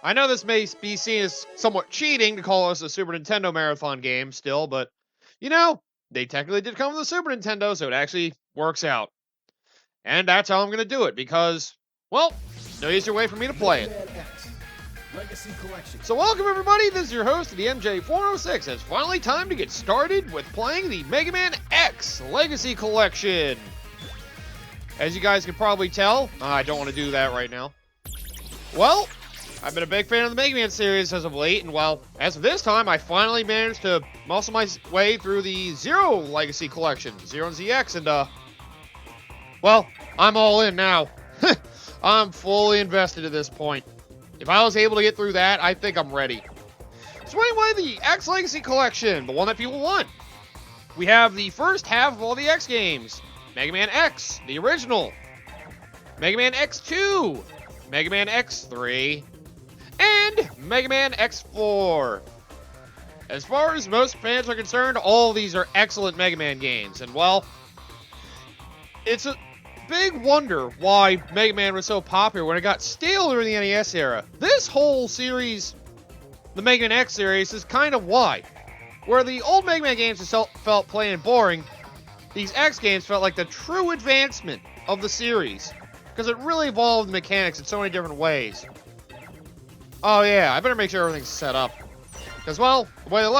I know this may be seen as somewhat cheating to call us a Super Nintendo marathon game still, but, you know, they technically did come with the Super Nintendo, so it actually works out. And that's how I'm going to do it, because, well, no easier way for me to play it. Legacy Collection. So welcome everybody, this is your host of the MJ406. It's finally time to get started with playing the Mega Man X Legacy Collection. As you guys can probably tell, I don't want to do that right now. Well, I've been a big fan of the Mega Man series as of late, and well, as of this time, I finally managed to muscle my way through the Zero Legacy Collection, Zero and ZX, and well, I'm all in now. I'm fully invested at this point. If I was able to get through that, I think I'm ready. So anyway, the X Legacy Collection, the one that people want. We have the first half of all the X games. Mega Man X, the original. Mega Man X2. Mega Man X3. And Mega Man X4. As far as most fans are concerned, all of these are excellent Mega Man games. And well, it's a big wonder why Mega Man was so popular when it got stale during the NES era. This whole series, the Mega Man X series, is kind of why. Where the old Mega Man games just felt plain and boring, these X games felt like the true advancement of the series. Because it really evolved the mechanics in so many different ways. Oh yeah, I better make sure everything's set up. Because, well, the way the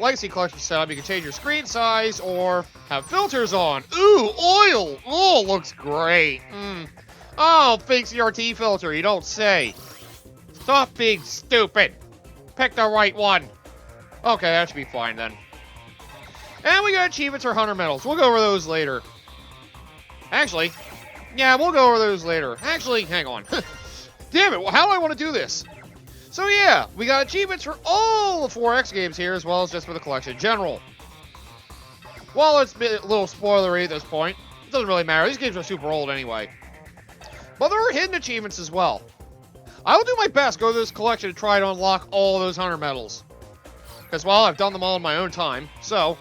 Legacy Collection is set up, you can change your screen size or have filters on. Ooh, oil! Oh, looks great. Oh, fake CRT filter, you don't say. Stop being stupid. Pick the right one. Okay, that should be fine then. And we got achievements or hunter medals. We'll go over those later. Actually, yeah, we'll go over those later. Actually, hang on. Damn it, how do I want to do this? So yeah, we got achievements for all the 4X games here, as well as just for the collection in general. Well, it's a little spoilery at this point. It doesn't really matter. These games are super old anyway. But there are hidden achievements as well. I will do my best, go through this collection, and try to unlock all those hunter medals. Because, well, I've done them all in my own time, so.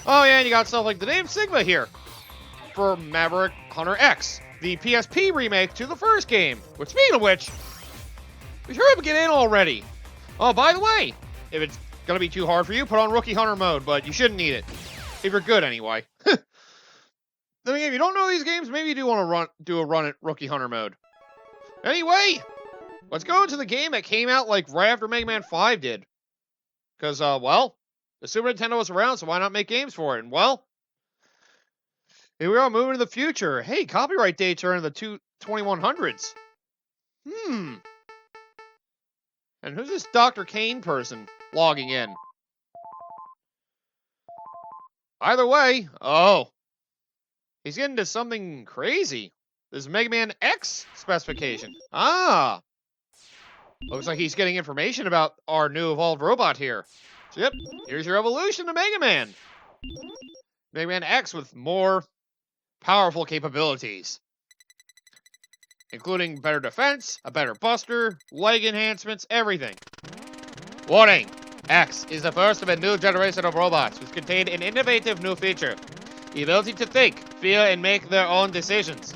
Oh yeah, and you got stuff like the name Sigma here. For Maverick Hunter X, the PSP remake to the first game. Which, speaking of which, we hurry up and get in already. Oh, by the way, if it's going to be too hard for you, put on Rookie Hunter mode, but you shouldn't need it. If you're good, anyway. Then again, if you don't know these games, maybe you do want to do a run at Rookie Hunter mode. Anyway, let's go into the game that came out, like, right after Mega Man 5 did. Because, well, the Super Nintendo was around, so why not make games for it? And, well, here we are moving to the future. Hey, copyright dates are in the 2100s. And who's this Dr. Kane person logging in? Either way, oh. He's getting to something crazy. This Mega Man X specification. Ah. Looks like he's getting information about our new evolved robot here. So yep, here's your evolution to Mega Man. Mega Man X with more powerful capabilities. Including better defense, a better buster, leg enhancements, everything. Warning! X is the first of a new generation of robots which contain an innovative new feature. The ability to think, feel, and make their own decisions.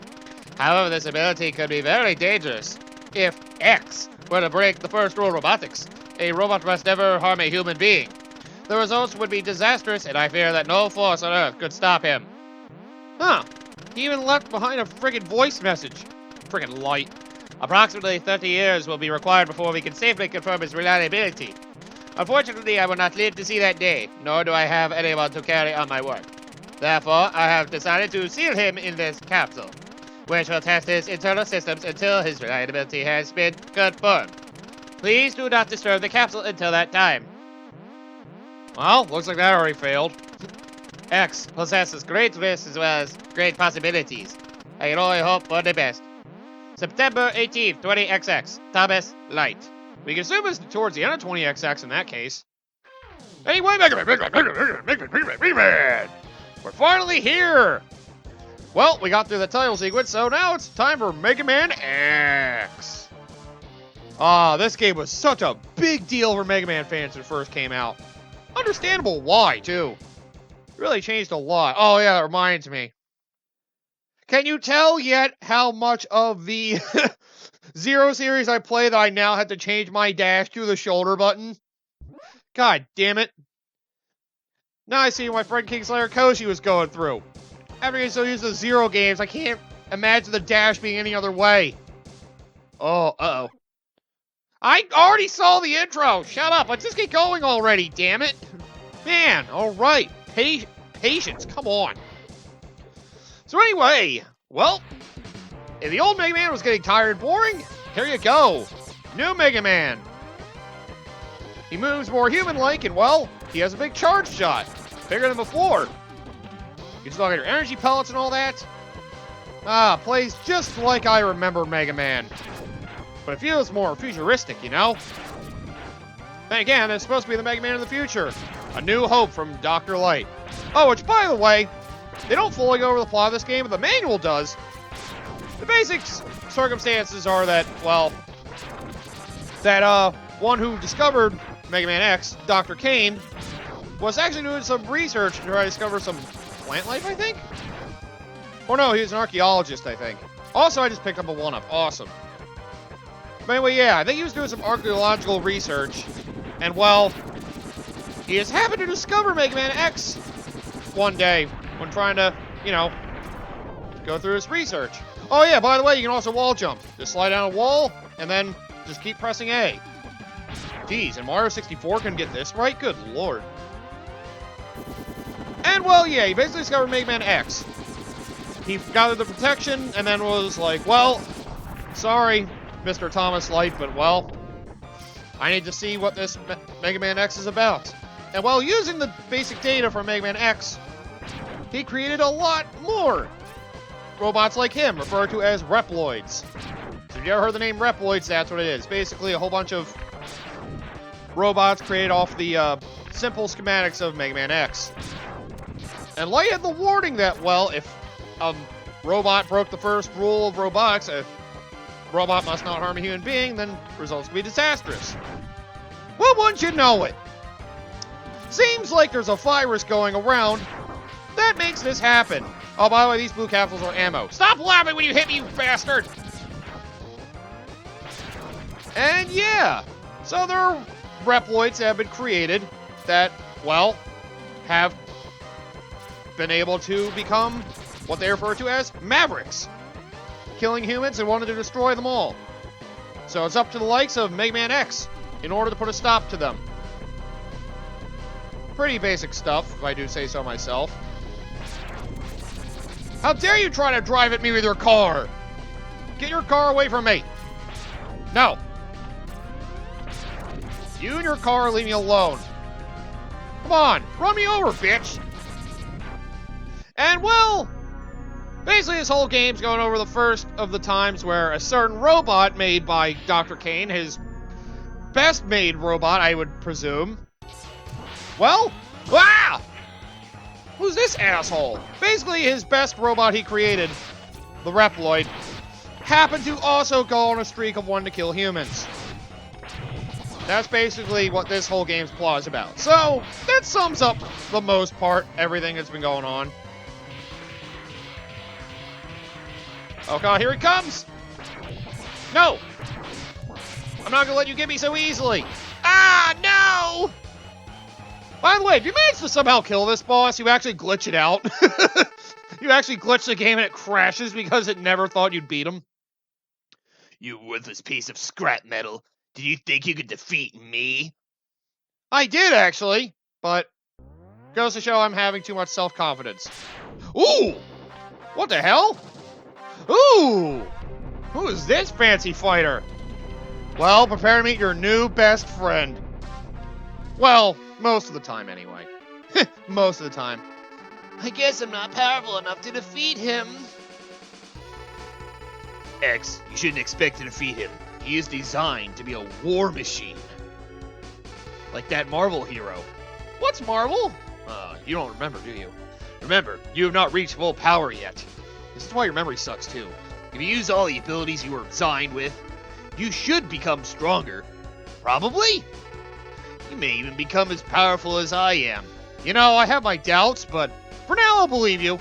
However, this ability could be very dangerous. If X were to break the first rule of robotics, a robot must never harm a human being. The results would be disastrous, and I fear that no force on Earth could stop him. Huh. He even left behind a friggin' voice message. Friggin' light. Approximately 30 years will be required before we can safely confirm his reliability. Unfortunately, I will not live to see that day, nor do I have anyone to carry on my work. Therefore, I have decided to seal him in this capsule, which will test his internal systems until his reliability has been confirmed. Please do not disturb the capsule until that time. Well, looks like that already failed. X possesses great risks as well as great possibilities. I can only hope for the best. September 18th, 20XX. Thomas Light. We can assume it's towards the end of 20XX in that case. Anyway, Mega Man! We're finally here! Well, we got through the title sequence, so now it's time for Mega Man X. This game was such a big deal for Mega Man fans when it first came out. Understandable why, too. It really changed a lot. Oh yeah, that reminds me. Can you tell yet how much of the Zero series I play that I now had to change my dash to the shoulder button. God damn it. Now I see what my friend Kingslayer Koshi was going through. After getting so used to Zero games, I can't imagine the dash being any other way. Oh, uh-oh. I already saw the intro! Shut up, let's just get going already, damn it! Man, alright. Patience, come on. So anyway, well, if the old Mega Man was getting tired and boring, here you go. New Mega Man. He moves more human-like, and well, he has a big charge shot. Bigger than before. You can still get your energy pellets and all that. Plays just like I remember Mega Man. But it feels more futuristic, you know? Then again, it's supposed to be the Mega Man of the future. A New Hope from Dr. Light. Oh, which, by the way, they don't fully go over the plot of this game, but the manual does. The basic circumstances are that, well, that, one who discovered Mega Man X, Dr. Kane, was actually doing some research to try to discover some plant life, I think? Oh no, he was an archaeologist, I think. Also, I just picked up a 1-up. Awesome. But anyway, yeah, I think he was doing some archaeological research, and well, he just happened to discover Mega Man X one day when trying to, you know, go through his research. Oh yeah, by the way, you can also wall jump. Just slide down a wall, and then just keep pressing A. Jeez, and Mario 64 can get this right? Good lord. And well, yeah, he basically discovered Mega Man X. He gathered the protection, and then was like, well, sorry, Mr. Thomas Light, but well, I need to see what this Mega Man X is about. And while using the basic data from Mega Man X, he created a lot more robots like him, referred to as Reploids. So if you ever heard the name Reploids, that's what it is. Basically a whole bunch of robots created off the simple schematics of Mega Man X. And Light had the warning that, well, if a robot broke the first rule of robotics, if robot must not harm a human being, then results will be disastrous. Well, wouldn't you know it? Seems like there's a virus going around that makes this happen. Oh, by the way, these blue capsules are ammo. Stop laughing when you hit me, you bastard! And yeah, so there are Reploids that have been created that, well, have been able to become what they refer to as Mavericks, killing humans and wanted to destroy them all. So it's up to the likes of Mega Man X in order to put a stop to them. Pretty basic stuff, if I do say so myself. How dare you try to drive at me with your car? Get your car away from me. No. You and your car leave me alone. Come on, run me over, bitch. And well, basically this whole game's going over the first of the times where a certain robot made by Dr. Kane, his best made robot, I would presume. Well, who's this asshole? Basically his best robot he created, the Reploid, happened to also go on a streak of wanting to kill humans. That's basically what this whole game's plot is about. So, that sums up the most part, everything that's been going on. Oh god, here he comes! No! I'm not gonna let you get me so easily! Ah, no! By the way, if you manage to somehow kill this boss, you actually glitch it out. You actually glitch the game and it crashes because it never thought you'd beat him. You worthless piece of scrap metal. Did you think you could defeat me? I did, actually, but goes to show I'm having too much self-confidence. Ooh! What the hell? Ooh! Who is this fancy fighter? Well, prepare to meet your new best friend. Well, most of the time, anyway. Most of the time. I guess I'm not powerful enough to defeat him. X, you shouldn't expect to defeat him. He is designed to be a war machine. Like that Marvel hero. What's Marvel? You don't remember, do you? Remember, you have not reached full power yet. This is why your memory sucks, too. If you use all the abilities you were designed with, you should become stronger. Probably? You may even become as powerful as I am. You know, I have my doubts, but for now I'll believe you.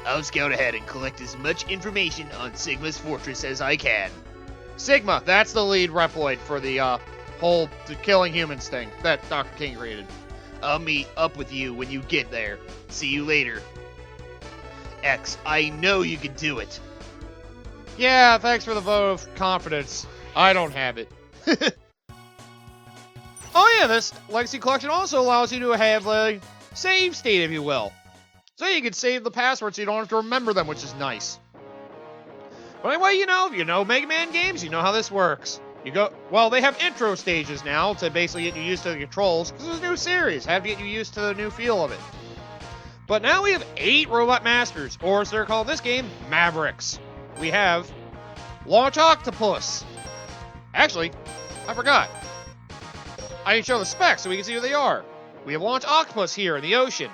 I'll scout ahead and collect as much information on Sigma's fortress as I can. Sigma, that's the lead Reploid for the whole killing humans thing that Dr. King created. I'll meet up with you when you get there. See you later. X, I know you can do it. Yeah, thanks for the vote of confidence. I don't have it. Oh yeah, this Legacy Collection also allows you to have a save state, if you will. So you can save the passwords so you don't have to remember them, which is nice. But anyway, you know Mega Man games, you know how this works. Well, they have intro stages now to basically get you used to the controls, because it's a new series, have to get you used to the new feel of it. But now we have 8 Robot Masters, or as they're called in this game, Mavericks. We have Launch Octopus. Actually, I forgot. I didn't show the specs so we can see who they are. We have Launch Octopus here in the ocean.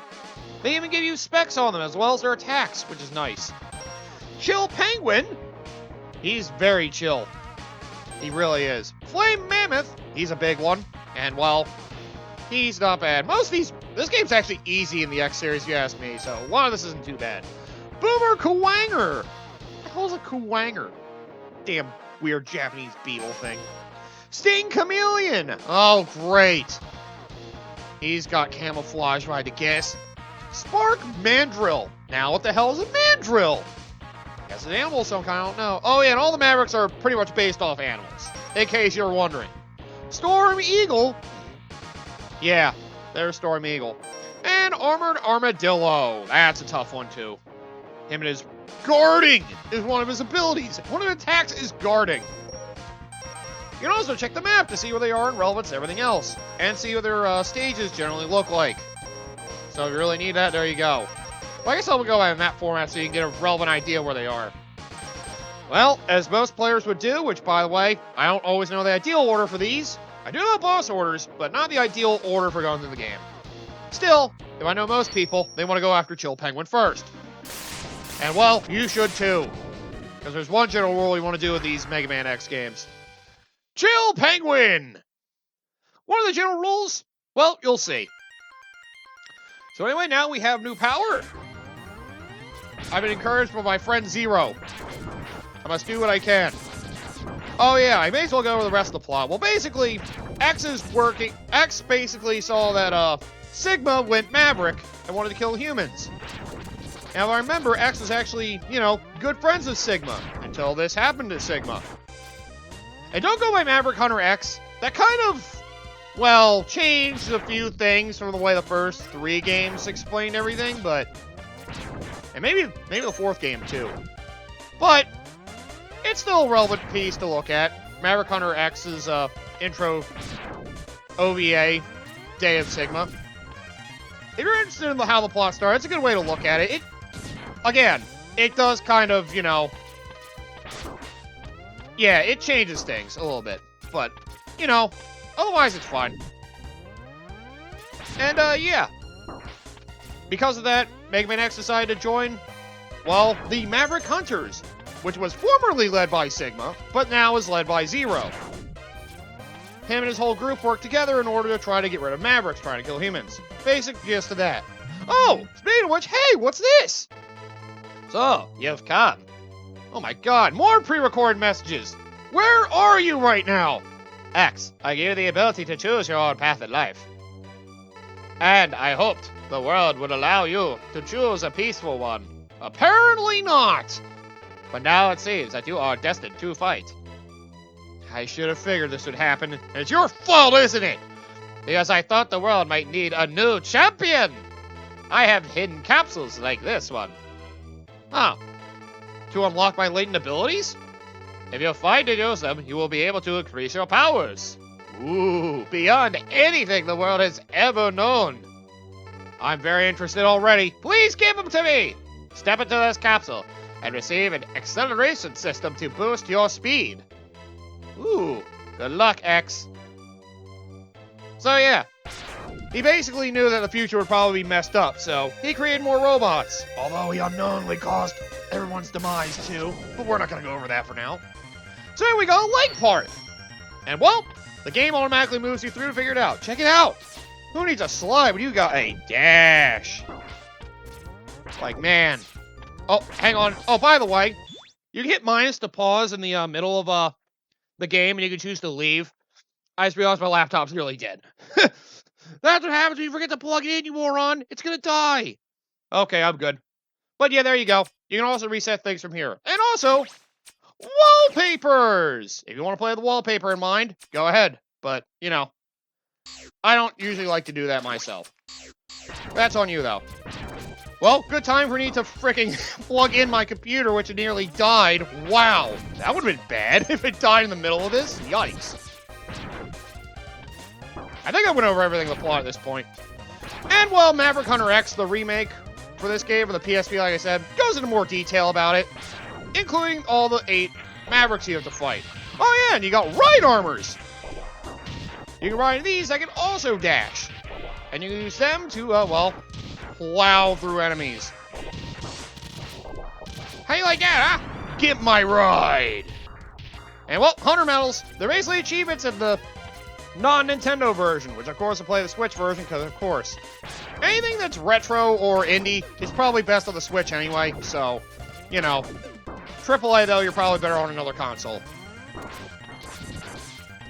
They even give you specs on them as well as their attacks, which is nice. Chill Penguin. He's very chill. He really is. Flame Mammoth. He's a big one. And, well, he's not bad. This game's actually easy in the X series, if you ask me, so a lot of this isn't too bad. Boomer Kuwanger. What the hell's a Kuwanger? Damn weird Japanese beetle thing. Sting Chameleon. Oh, great. He's got camouflage, right to guess. Spark Mandrill. Now, what the hell is a mandrill? Guess an animal of some kind, I don't know. Oh, yeah, and all the Mavericks are pretty much based off animals, in case you're wondering. Storm Eagle. Yeah, there's Storm Eagle. And Armored Armadillo. That's a tough one, too. Him and his guarding is one of his abilities. One of his attacks is guarding. You can also check the map to see where they are in relevance to everything else, and see what their stages generally look like. So if you really need that, there you go. Well, I guess I'll go by map format so you can get a relevant idea where they are. Well, as most players would do, which, by the way, I don't always know the ideal order for these. I do know boss orders, but not the ideal order for going through the game. Still, if I know most people, they want to go after Chill Penguin first. And, well, you should too. Because there's one general rule you want to do with these Mega Man X games. Chill Penguin! What are the general rules? Well, you'll see. So anyway, now we have new power. I've been encouraged by my friend Zero. I must do what I can. Oh yeah, I may as well go over the rest of the plot. Well, basically, X basically saw that Sigma went Maverick and wanted to kill humans. Now, if I remember, X was actually, good friends with Sigma until this happened to Sigma. And don't go by Maverick Hunter X. That kind of, well, changed a few things from the way the first 3 games explained everything, but... And maybe the 4th game, too. But, it's still a relevant piece to look at. Maverick Hunter X's intro OVA, Day of Sigma. If you're interested in how the plot starts, it's a good way to look at it. Again, it does kind of, yeah, it changes things a little bit. But, otherwise it's fine. And, yeah. Because of that, Mega Man X decided to join, well, the Maverick Hunters, which was formerly led by Sigma, but now is led by Zero. Him and his whole group work together in order to try to get rid of Mavericks trying to kill humans. Basic gist of that. Oh, speaking of which, hey, what's this? So, you've come. Oh my god, more pre-recorded messages! Where are you right now? X, I gave you the ability to choose your own path in life. And I hoped the world would allow you to choose a peaceful one. Apparently not! But now it seems that you are destined to fight. I should have figured this would happen. And it's your fault, isn't it? Because I thought the world might need a new champion! I have hidden capsules like this one. Huh. To unlock my latent abilities? If you find and use them, you will be able to increase your powers. Ooh, beyond anything the world has ever known. I'm very interested already. Please give them to me! Step into this capsule and receive an acceleration system to boost your speed. Ooh, good luck, X. So yeah, he basically knew that the future would probably be messed up, so he created more robots. Although he unknowingly caused everyone's demise too, but we're not gonna go over that for now. So here we go, leg part. And well, the game automatically moves you through to figure it out. Check it out. Who needs a slide when you got a dash? Like, man. Oh, hang on. Oh, by the way, you can hit minus to pause in the middle of the game and you can choose to leave. I just realized my laptop's nearly dead. That's what happens when you forget to plug it in, you moron. It's gonna die. Okay, I'm good. But yeah, there you go. You can also reset things from here. And also, wallpapers! If you want to play with the wallpaper in mind, go ahead. But, you know, I don't usually like to do that myself. That's on you, though. Well, good time for me to freaking plug in my computer, which nearly died. Wow, that would have been bad if it died in the middle of this. Yikes. I think I went over everything in the plot at this point. And, well, Maverick Hunter X, the remake for this game, for the PSP, like I said, goes into more detail about it, including all the 8 Mavericks you have to fight. Oh, yeah, and you got ride armors. You can ride these that can also dash. And you can use them to, well, plow through enemies. How you like that, huh? Get my ride! And, well, Hunter Medals, they're basically achievements of the non-Nintendo version, which, of course, will play the Switch version, because, of course, anything that's retro or indie is probably best on the Switch anyway, so, you know. AAA, though, you're probably better on another console.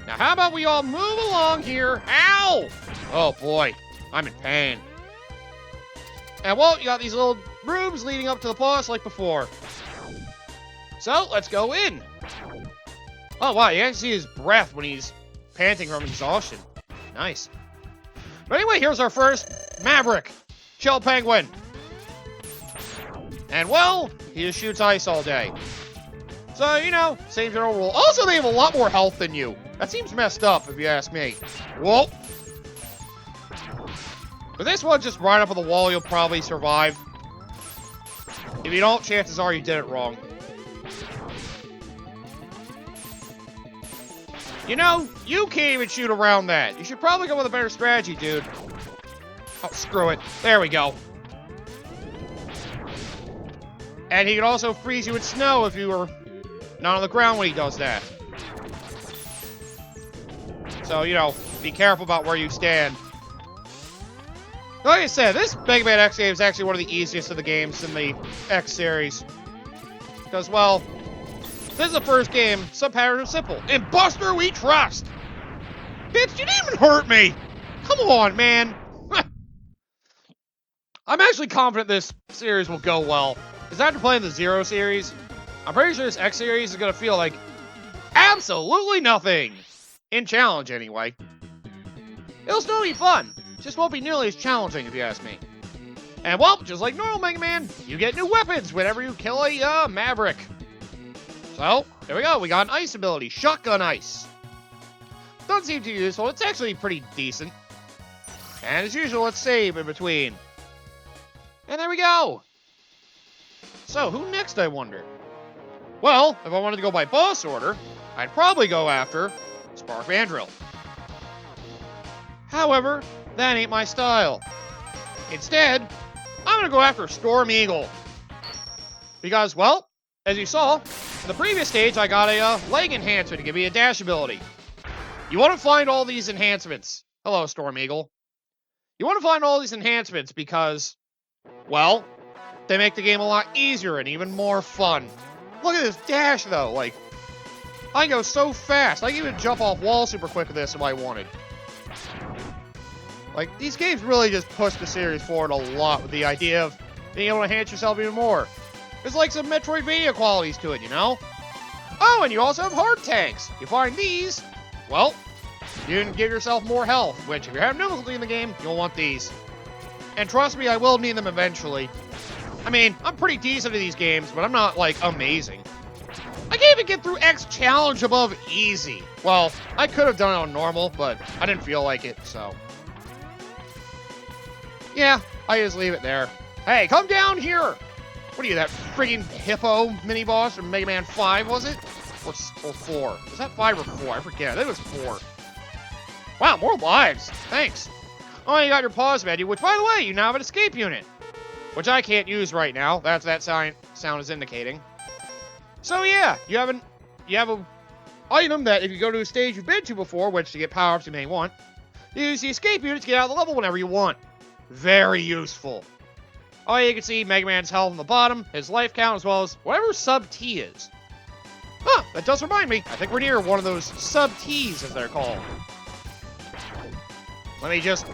Now, how about we all move along here? Ow! Oh, boy. I'm in pain. And, well, you got these little rooms leading up to the boss like before. So, let's go in. Oh, wow, you can see his breath when he's panting from exhaustion. Nice. But anyway, here's our first Maverick. Shell Penguin. And, well, he just shoots ice all day. So, you know, same general rule. Also, they have a lot more health than you. That seems messed up, if you ask me. Whoa. But this one, just right up on the wall, you'll probably survive. If you don't, chances are you did it wrong. You know, you can't even shoot around that. You should probably go with a better strategy, dude. Oh, screw it. There we go. And he can also freeze you in snow if you were not on the ground when he does that. So, you know, be careful about where you stand. Like I said, this Mega Man X game is actually one of the easiest of the games in the X series. Because, well, this is the first game, some patterns are simple. In Buster we trust! Bitch, you didn't even hurt me! Come on, man! I'm actually confident this series will go well. Because after playing the Zero series, I'm pretty sure this X series is going to feel like absolutely nothing. In challenge, anyway. It'll still be fun. Just won't be nearly as challenging, if you ask me. And, well, just like normal Mega Man, you get new weapons whenever you kill a Maverick. So, there we go. We got an ice ability. Shotgun Ice. Doesn't seem too useful. It's actually pretty decent. And as usual, let's save in between. And there we go. So, who next, I wonder? Well, if I wanted to go by boss order, I'd probably go after Spark Mandrill. However, that ain't my style. Instead, I'm going to go after Storm Eagle. Because, well, as you saw, in the previous stage, I got a leg enhancement to give me a dash ability. You want to find all these enhancements. Hello, Storm Eagle. You want to find all these enhancements because, well, they make the game a lot easier and even more fun. Look at this dash, though. Like, I can go so fast. I can even jump off walls super quick with this if I wanted. Like, these games really just push the series forward a lot with the idea of being able to enhance yourself even more. There's like some Metroidvania qualities to it, you know? Oh, and you also have heart tanks. You find these, well, you can give yourself more health, which if you're having difficulty in the game, you'll want these. And trust me, I will need them eventually. I mean, I'm pretty decent at these games, but I'm not, like, amazing. I can't even get through X Challenge above easy. Well, I could have done it on normal, but I didn't feel like it, so. Yeah, I just leave it there. Hey, come down here! What are you, that friggin' hippo mini-boss from Mega Man 5, was it? Or 4? Was that 5 or 4? I forget. I think it was 4. Wow, more lives. Thanks. Oh, you got your pause menu, which, by the way, you now have an escape unit. Which I can't use right now. That's that sound is indicating. So, yeah, you have an item that if you go to a stage you've been to before, which to get power-ups you may want, you use the escape unit to get out of the level whenever you want. Very useful. Oh, you can see Mega Man's health on the bottom, his life count, as well as whatever sub T is. Huh, that does remind me. I think we're near one of those sub-Ts, as they're called. Let me just...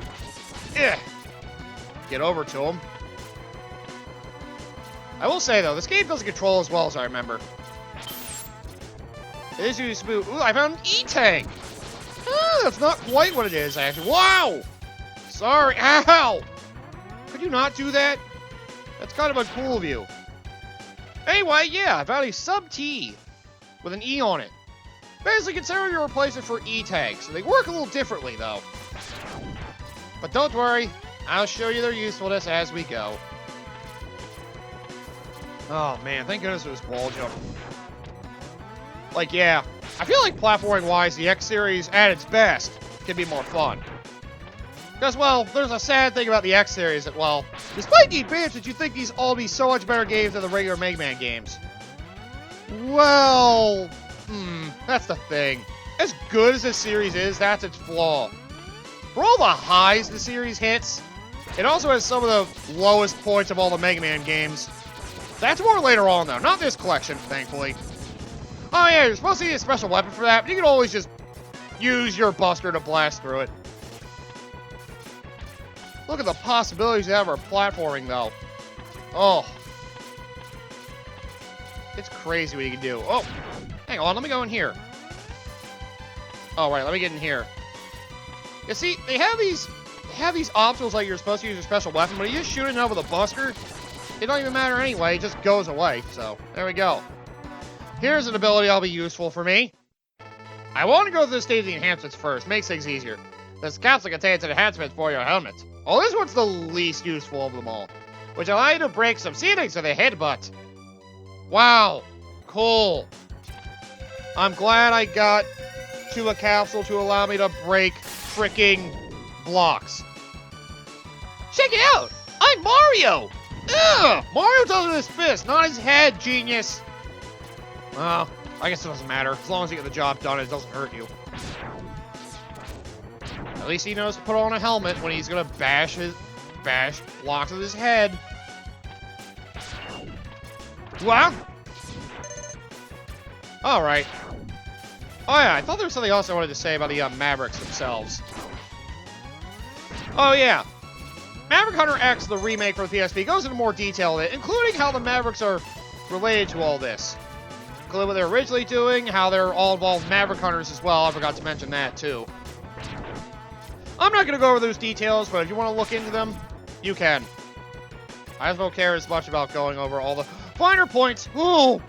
get over to him. I will say, though, this game doesn't control as well as I remember. It is really smooth. Ooh, I found an E-Tank! Ah, that's not quite what it is, actually. Wow! Sorry. Ow! Could you not do that? That's kind of uncool of you. Anyway, yeah, I found a sub-T with an E on it. Basically, consider your replacement for E-Tanks. So they work a little differently, though. But don't worry, I'll show you their usefulness as we go. Oh, man, thank goodness it was wall jump. Like, yeah, I feel like platforming-wise, the X-Series, at its best, can be more fun. Because, well, there's a sad thing about the X-Series that, well, despite the advances, you think these all be so much better games than the regular Mega Man games. Well, that's the thing. As good as this series is, that's its flaw. For all the highs the series hits, it also has some of the lowest points of all the Mega Man games. That's more later on, though. Not this collection, thankfully. Oh, yeah, you're supposed to need a special weapon for that, but you can always just use your Buster to blast through it. Look at the possibilities you have for platforming, though. Oh. It's crazy what you can do. Oh, hang on, let me go in here. Oh, right, let me get in here. You see, they have these obstacles like you're supposed to use your special weapon, but you just shoot it up with a Buster, it don't even matter anyway, it just goes away. So, there we go. Here's an ability that'll be useful for me. I want to go through the stage of the enhancements first, makes things easier. This capsule contains an enhancement for your helmet. Oh, this one's the least useful of them all, which allow you to break some ceilings with a headbutt. Wow, cool. I'm glad I got to a capsule to allow me to break freaking blocks. Check it out! I'm Mario! Ugh! Mario does it with his fist, not his head, genius! Well, I guess it doesn't matter. As long as you get the job done, it doesn't hurt you. At least he knows to put on a helmet when he's gonna bash blocks with his head. Wow! Alright. Oh yeah, I thought there was something else I wanted to say about the Mavericks themselves. Oh yeah. Maverick Hunter X, the remake for the PSP, goes into more detail in it, including how the Mavericks are related to all this. Including what they're originally doing, how they're all involved in Maverick Hunters as well. I forgot to mention that, too. I'm not going to go over those details, but if you want to look into them, you can. I don't care as much about going over all the finer points. Ooh!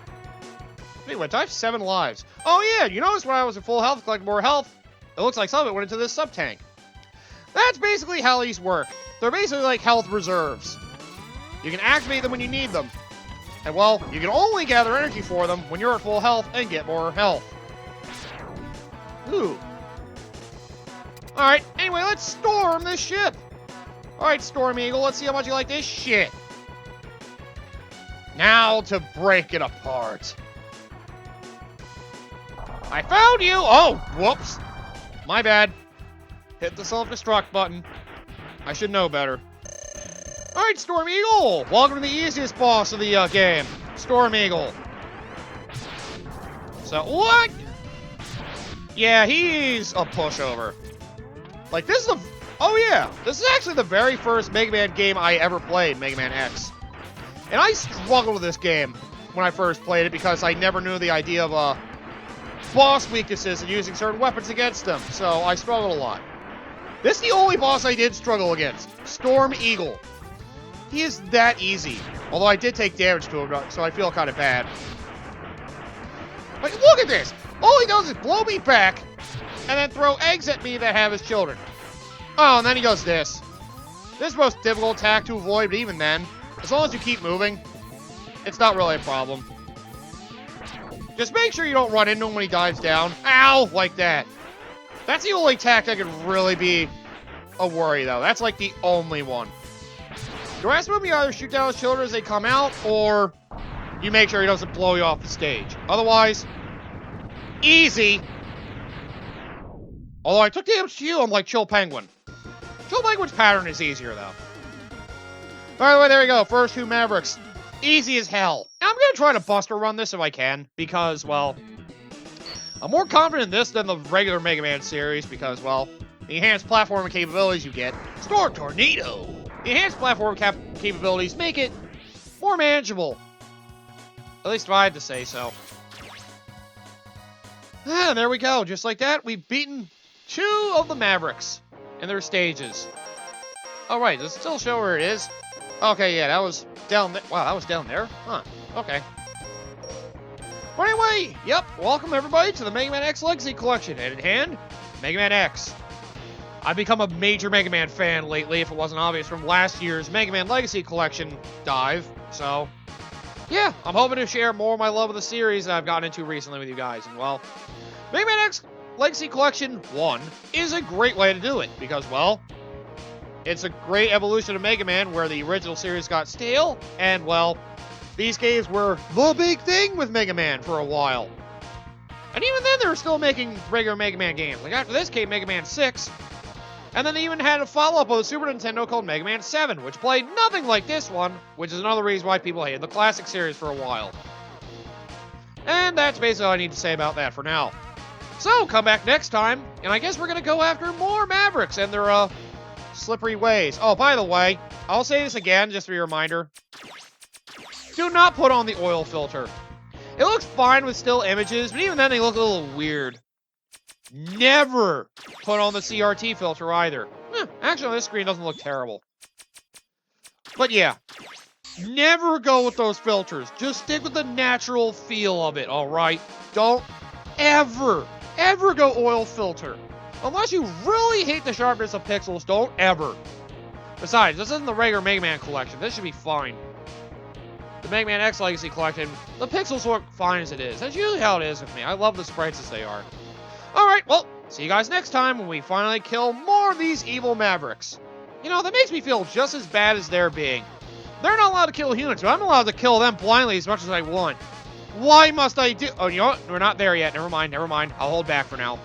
Anyway, I have 7 lives. Oh yeah, you notice when I was at full health, collecting more health, it looks like some of it went into this sub-tank. That's basically how these work. They're basically like health reserves. You can activate them when you need them. And well, you can only gather energy for them when you're at full health and get more health. Ooh. Alright, anyway, let's storm this ship. Alright, Storm Eagle, let's see how much you like this shit. Now to break it apart. I found you! Oh, whoops. My bad. Hit the self-destruct button. I should know better. Alright, Storm Eagle! Welcome to the easiest boss of the game. Storm Eagle. So, what? Yeah, he's a pushover. Like, this is the... Oh, yeah. This is actually the very first Mega Man game I ever played, Mega Man X. And I struggled with this game when I first played it because I never knew the idea of boss weaknesses and using certain weapons against them. So, I struggled a lot. This is the only boss I did struggle against. Storm Eagle. He is that easy. Although I did take damage to him, so I feel kind of bad. Like, look at this! All he does is blow me back, and then throw eggs at me that have his children. Oh, and then he does this. This is the most difficult attack to avoid, but even then, as long as you keep moving, it's not really a problem. Just make sure you don't run into him when he dives down. Ow! Like that. That's the only attack that could really be a worry, though. That's like the only one. The rest of them, you either shoot down his children as they come out, or you make sure he doesn't blow you off the stage. Otherwise, easy. Although I took damage to you, I'm like Chill Penguin. Chill Penguin's pattern is easier, though. By the way, there you go. First 2 Mavericks. Easy as hell. I'm going to try to Buster Run this if I can, because, well, I'm more confident in this than the regular Mega Man series, because, well, the enhanced platforming capabilities you get. Storm Tornado! The enhanced platform capabilities make it more manageable. At least if I had to say so. And there we go. Just like that, we've beaten 2 of the Mavericks in their stages. Oh, right. Does it still show where it is? Okay, yeah, that was down there. Wow, that was down there? Huh. Okay. Well, anyway, yep. Welcome, everybody, to the Mega Man X Legacy Collection. Hand in hand, Mega Man X. I've become a major Mega Man fan lately, if it wasn't obvious from last year's Mega Man Legacy Collection dive. So, yeah, I'm hoping to share more of my love of the series that I've gotten into recently with you guys. And, well, Mega Man X Legacy Collection 1 is a great way to do it because, well, it's a great evolution of Mega Man where the original series got stale, and, well, these games were the big thing with Mega Man for a while. And even then, they were still making regular Mega Man games. Like, after this came Mega Man 6, and then they even had a follow-up on the Super Nintendo called Mega Man 7, which played nothing like this one, which is another reason why people hated the classic series for a while. And that's basically all I need to say about that for now. So, come back next time, and I guess we're going to go after more Mavericks and their, slippery ways. Oh, by the way, I'll say this again, just to be a reminder. Do not put on the oil filter. It looks fine with still images, but even then they look a little weird. Never put on the CRT filter either. Actually, on this screen, it doesn't look terrible. But yeah, never go with those filters. Just stick with the natural feel of it, alright? Don't ever go oil filter. Unless you really hate the sharpness of pixels, don't ever. Besides, this isn't the regular Mega Man collection. This should be fine. The Mega Man X Legacy Collection, the pixels look fine as it is. That's usually how it is with me. I love the sprites as they are. Alright, well, see you guys next time when we finally kill more of these evil Mavericks. You know, that makes me feel just as bad as they're being. They're not allowed to kill humans, but I'm allowed to kill them blindly as much as I want. Why must I do... Oh, you know what? We're not there yet. Never mind. I'll hold back for now.